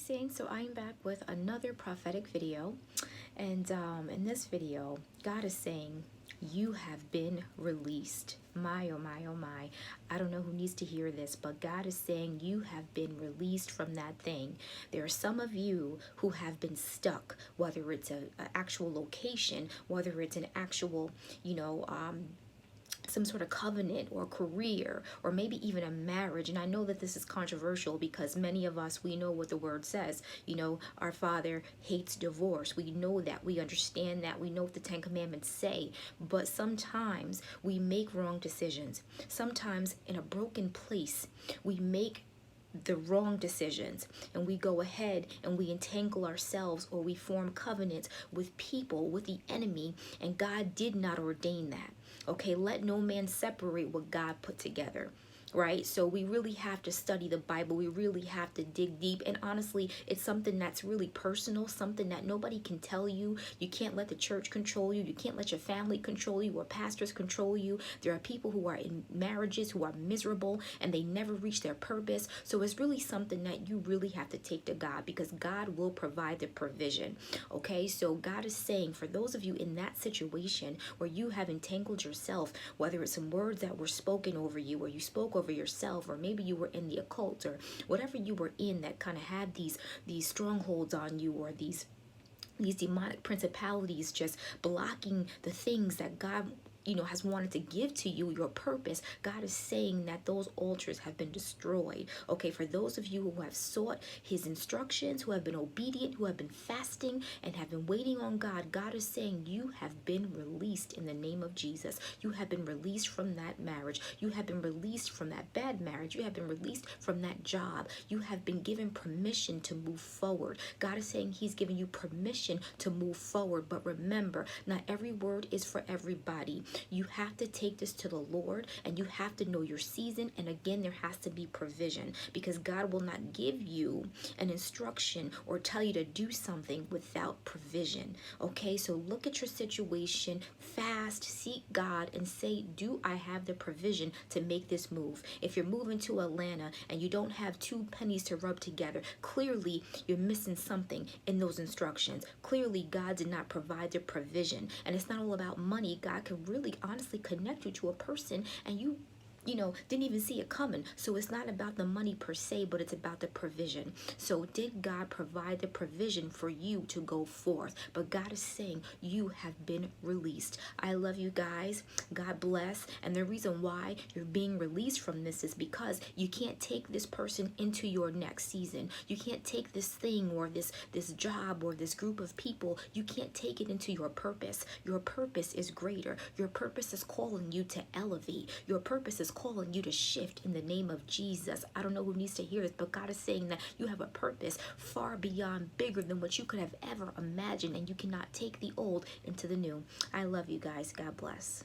Saints, so I am back with another prophetic video, and in this video God is saying you have been released. My oh my oh my, I don't know who needs to hear this, but God is saying you have been released from that thing. There are some of you who have been stuck, whether it's an actual location, whether it's an actual some sort of covenant or career or maybe even a marriage. And I know that this is controversial because many of us, we know what the word says. Our Father hates divorce. We know that. We understand that. We know what the Ten Commandments say. But sometimes we make wrong decisions. Sometimes in a broken place, we make the wrong decisions and we go ahead and we entangle ourselves, or we form covenants with people, with the enemy, and God did not ordain that. Okay, let no man separate what God put together. Right? So we really have to study the Bible. We really have to dig deep. And honestly, it's something that's really personal, something that nobody can tell you. You can't let the church control you. You can't let your family control you or pastors control you. There are people who are in marriages who are miserable and they never reach their purpose. So it's really something that you really have to take to God, because God will provide the provision. Okay? So God is saying, for those of you in that situation where you have entangled yourself, whether it's some words that were spoken over you, or you spoke over yourself, or maybe you were in the occult, or whatever you were in that kind of had these strongholds on you, or these demonic principalities just blocking the things that God has wanted to give to you, your purpose. God is saying that those altars have been destroyed. Okay, for those of you who have sought his instructions, who have been obedient, who have been fasting and have been waiting on God, God is saying you have been released in the name of Jesus. You have been released from that marriage. You have been released from that bad marriage. You have been released from that job. You have been given permission to move forward. God is saying he's giving you permission to move forward. But remember, not every word is for everybody. You have to take this to the Lord, and you have to know your season. And again, there has to be provision, because God will not give you an instruction or tell you to do something without provision. Okay, so look at your situation, fast, seek God, and say, do I have the provision to make this move? If you're moving to Atlanta and you don't have 2 pennies to rub together, clearly you're missing something in those instructions. Clearly God did not provide the provision. And it's not all about money. God can really honestly connect you to a person and you didn't even see it coming. So it's not about the money per se, but it's about the provision. So did God provide the provision for you to go forth? But God is saying you have been released. I love you guys. God bless. And the reason why you're being released from this is because you can't take this person into your next season. You can't take this thing or this job or this group of people. You can't take it into your purpose. Your purpose is greater. Your purpose is calling you to elevate. Your purpose is calling you to shift in the name of Jesus. I don't know who needs to hear this, but God is saying that you have a purpose far beyond, bigger than what you could have ever imagined, and you cannot take the old into the new. I love you guys. God bless.